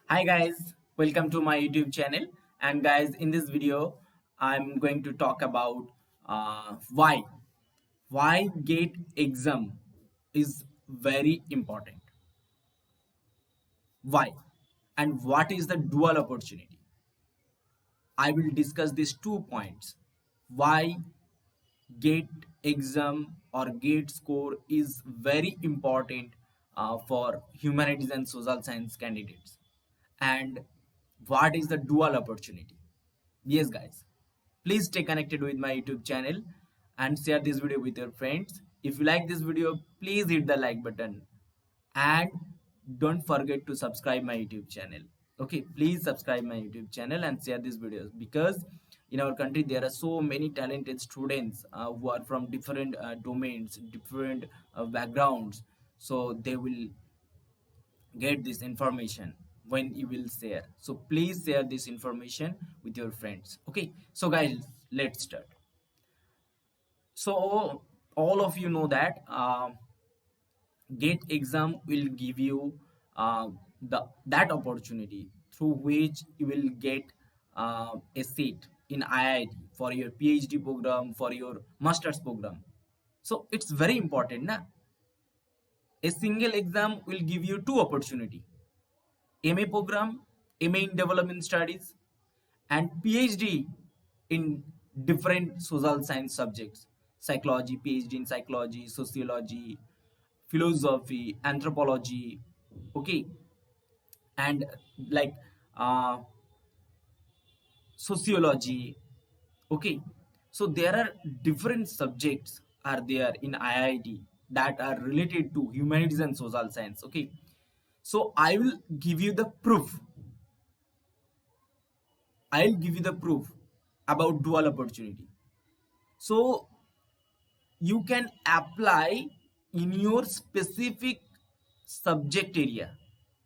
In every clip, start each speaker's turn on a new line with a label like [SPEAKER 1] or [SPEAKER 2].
[SPEAKER 1] Hi guys, welcome to my YouTube channel. And guys, in this video, I'm going to talk about why GATE exam is very important. Why and what is the dual opportunity. I will discuss these 2 points. Why GATE exam or GATE score is very important for humanities and social science candidates, and what is the dual opportunity. Yes guys, please stay connected with my YouTube channel and share this video with your friends. If you like this video, please hit the like button and don't forget to subscribe my YouTube channel. Okay, please subscribe my YouTube channel and share these videos, because in our country there are so many talented students who are from different domains, different backgrounds, so they will get this information when you will share. So please share this information with your friends. Okay, so guys, let's start. So all of you know that GATE exam will give you the that opportunity through which you will get a seat in IIT for your PhD program, for your master's program. So it's very important, na? A single exam will give you two opportunity: MA program, MA in development studies, and PhD in different social science subjects: psychology, PhD in psychology, sociology, philosophy, anthropology. Okay, and like uh, sociology. Okay, so there are different subjects are there in IIT that are related to humanities and social science. Okay, so I'll give you the proof about dual opportunity. So you can apply in your specific subject area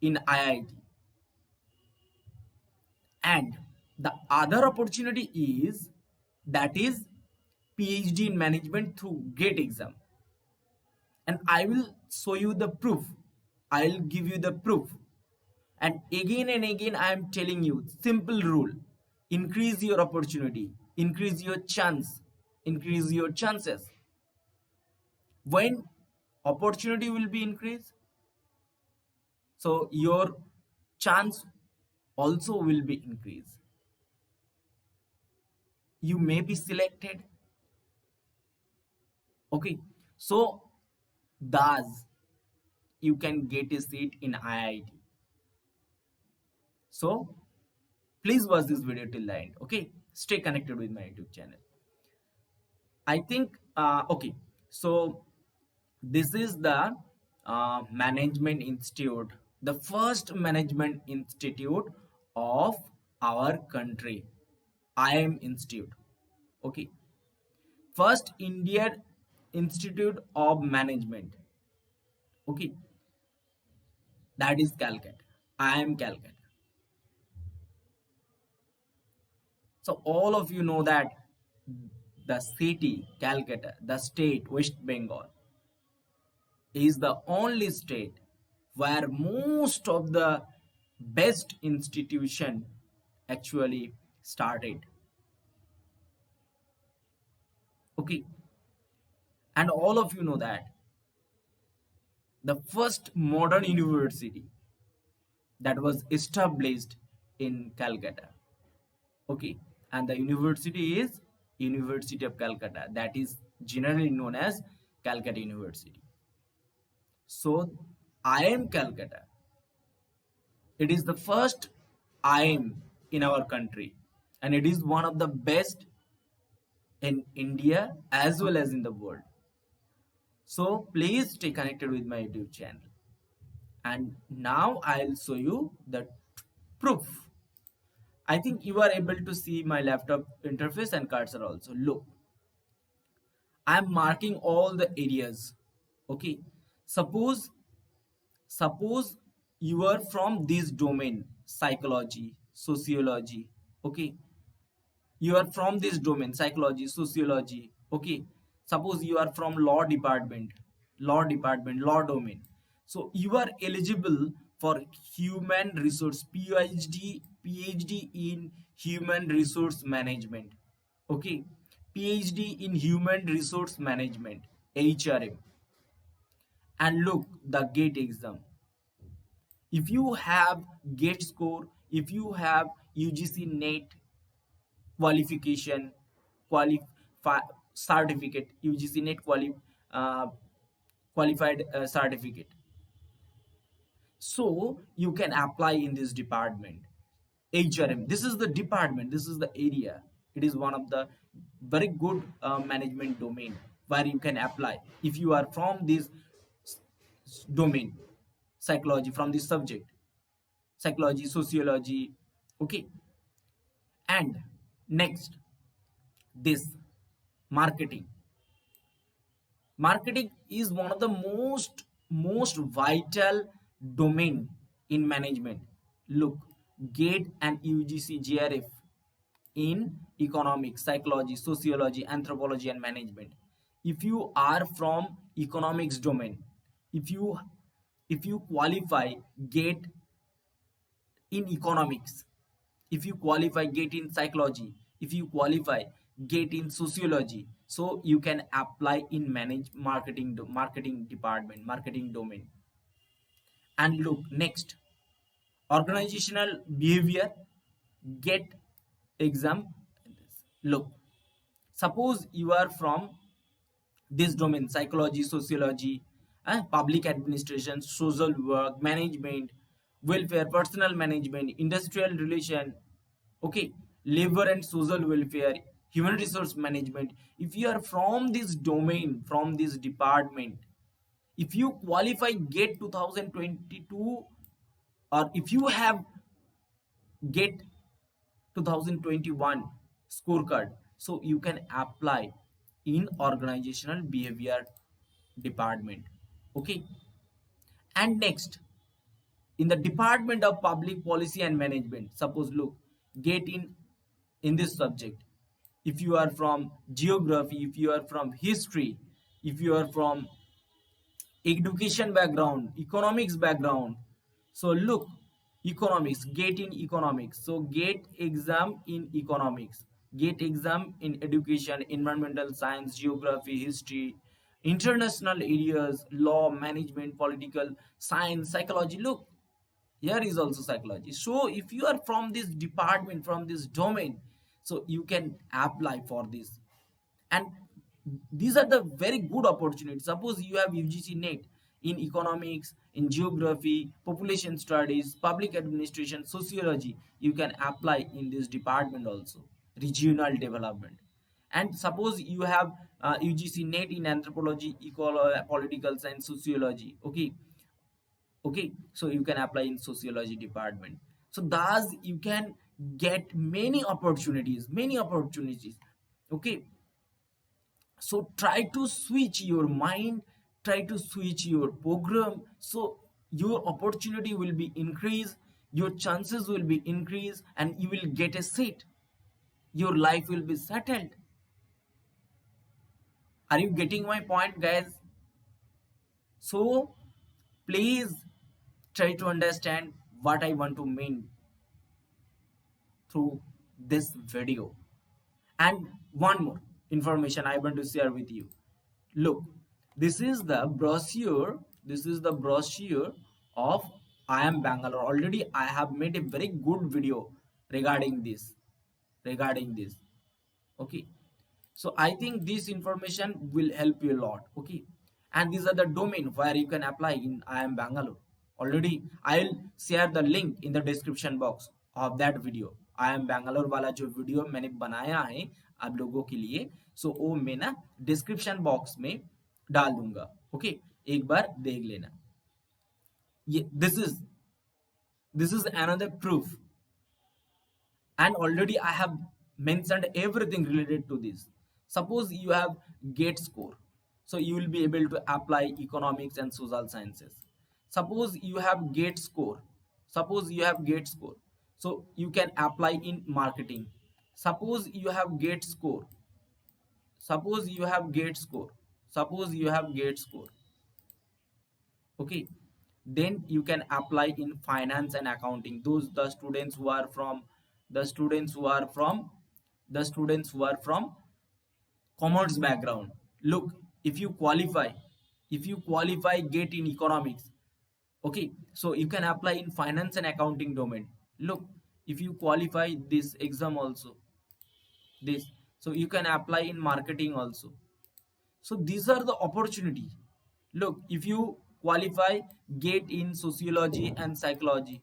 [SPEAKER 1] in IIT. And the other opportunity is that is PhD in management through GATE exam. And I will show you the proof. I'll give you the proof. And again, I am telling you, simple rule: increase your opportunity, increase your chance, increase your chances. When opportunity will be increased, so your chance also will be increased. You may be selected. Okay, so thus you can get a seat in IIT. So please watch this video till the end. Okay, stay connected with my YouTube channel. I think okay, so this is the management institute, the first management institute of our country. IIM Institute. Okay, first Indian Institute of Management. Okay, that is Calcutta. IIM Calcutta. So all of you know that the city Calcutta, the state West Bengal, is the only state where most of the best institution actually started. Okay, and all of you know that the first modern university that was established in Calcutta. Okay, and the university is University of Calcutta, that is generally known as Calcutta University. So IIM Calcutta, it is the first IIM in our country, and it is one of the best in India as well as in the world. So please stay connected with my YouTube channel. And now I'll show you the proof. I think you are able to see my laptop interface and cursor also. Look, I'm marking all the areas. Okay, suppose suppose you are from this domain: psychology, sociology. Okay, you are from this domain: psychology, sociology. Okay, suppose you are from law department, law domain. So you are eligible for human resource, PhD in human resource management. Okay, PhD in human resource management, HRM. And look, the GATE exam. If you have GATE score, if you have UGC NET qualification, qualify certificate, UGC NET uh, qualified certificate, so you can apply in this department. HRM, this is the department, this is the area. It is one of the very good management domain where you can apply if you are from this domain, psychology, from this subject, psychology, sociology. Okay. And next, this marketing. Marketing is one of the most vital domain in management. Look, GATE and UGC GRF in economics, psychology, sociology, anthropology, and management. If you are from economics domain, if you if you qualify GATE in economics, if you qualify GATE in psychology, if you qualify GATE in sociology, so you can apply in manage marketing marketing department, marketing domain. And look, next, organizational behavior, GATE exam. Look, suppose you are from this domain, psychology, sociology, public administration, social work, management, welfare, personal management, industrial relation, okay, labor and social welfare, human resource management. If you are from this domain, from this department, if you qualify GATE 2022, or if you have GATE 2021 scorecard, so you can apply in organizational behavior department. Okay. And next, in the department of public policy and management, suppose look, GATE in this subject, if you are from geography, if you are from history, if you are from education background, economics background. So look, economics, GATE in economics. So GATE exam in economics, GATE exam in education, environmental science, geography, history, international areas, law, management, political science, psychology. Look, here is also psychology. So if you are from this department, from this domain, so you can apply for this. And these are the very good opportunities. Suppose you have UGC NET in economics, in geography, population studies, public administration, sociology, you can apply in this department also, regional development. And suppose you have UGC NET in anthropology, political science, sociology. Okay. Okay, so you can apply in sociology department. So thus you can get many opportunities. Okay, so try to switch your mind, try to switch your program, so your opportunity will be increased, your chances will be increased, and you will get a seat, your life will be settled. Are you getting my point, guys? So please try to understand what I want to mean through this video. And one more information I want to share with you. Look, this is the brochure. This is the brochure of IIM Bangalore. Already I have made a very good video regarding this. Regarding this. Okay. So I think this information will help you a lot. Okay. And these are the domain where you can apply in IIM Bangalore. Already I'll share the link in the description box of that video. IIM Bangalore वाला जो video मैंने बनाया है आप लोगों के लिए, सो वो मैं ना डिस्क्रिप्शन बॉक्स में डाल दूंगा. ओके, एक बार देख लेना. ये this is another proof, and already I have mentioned everything related to this. Suppose you have GATE score, so you will be able to apply economics and social sciences. Suppose you have GATE score, so you can apply in marketing. Suppose you have GATE score, suppose you have GATE score, okay, then you can apply in finance and accounting. Those the students who are from the students who are from the students who are from commerce background. Look, if you qualify, get in economics, okay, so you can apply in finance and accounting domain. Look, if you qualify this exam also, this, so you can apply in marketing also. So these are the opportunity. Look, if you qualify, get in sociology and psychology,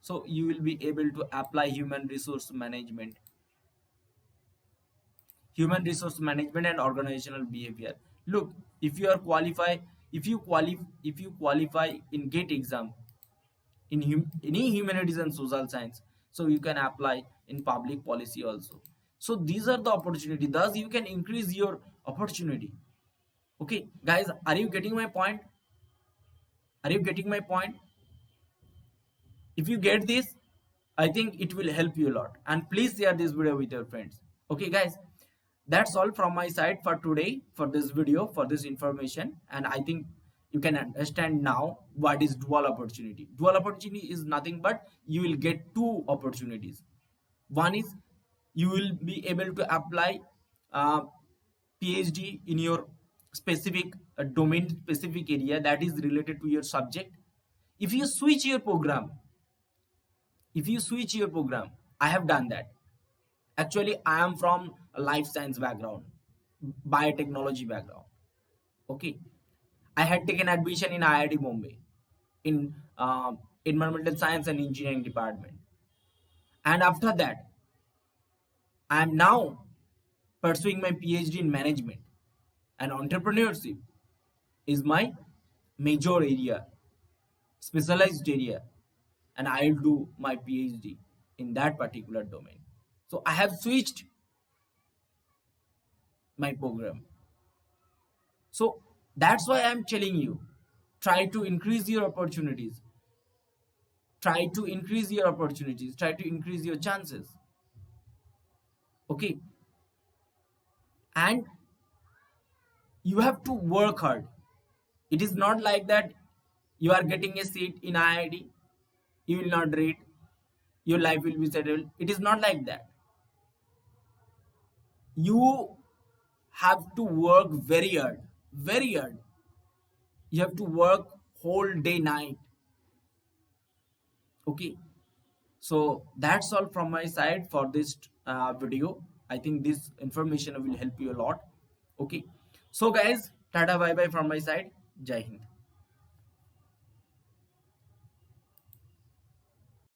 [SPEAKER 1] so you will be able to apply human resource management and organizational behavior. Look, if you are qualified, if you qualify in GATE exam in any humanities and social science, so you can apply in public policy also. So these are the opportunity, thus you can increase your opportunity. Okay guys, are you getting my point? Are you getting my point? If you get this, I think it will help you a lot, and please share this video with your friends. Okay guys, that's all from my side for today, for this video, for this information. And I think you can understand now what is dual opportunity. Dual opportunity is nothing but you will get two opportunities. One is you will be able to apply uh, PhD in your specific domain, specific area that is related to your subject. If you switch your program, I have done that. Actually, I am from a life science background, biotechnology background. Okay, I had taken admission in IIT Bombay in environmental science and engineering department, and after that I am now pursuing my PhD in management, and entrepreneurship is my major area, specialized area, and I'll do my PhD in that particular domain. So I have switched my program. So that's why I'm telling you, try to increase your opportunities. Try to increase your chances. Okay. And you have to work hard. It is not like that you are getting a seat in IIT, you will not read, your life will be settled. It is not like that. You have to work very hard, very hard. You have to work whole day, night. Okay. So that's all from my side for this video. I think this information will help you a lot. Okay. So guys, tata bye bye from my side. Jai Hind.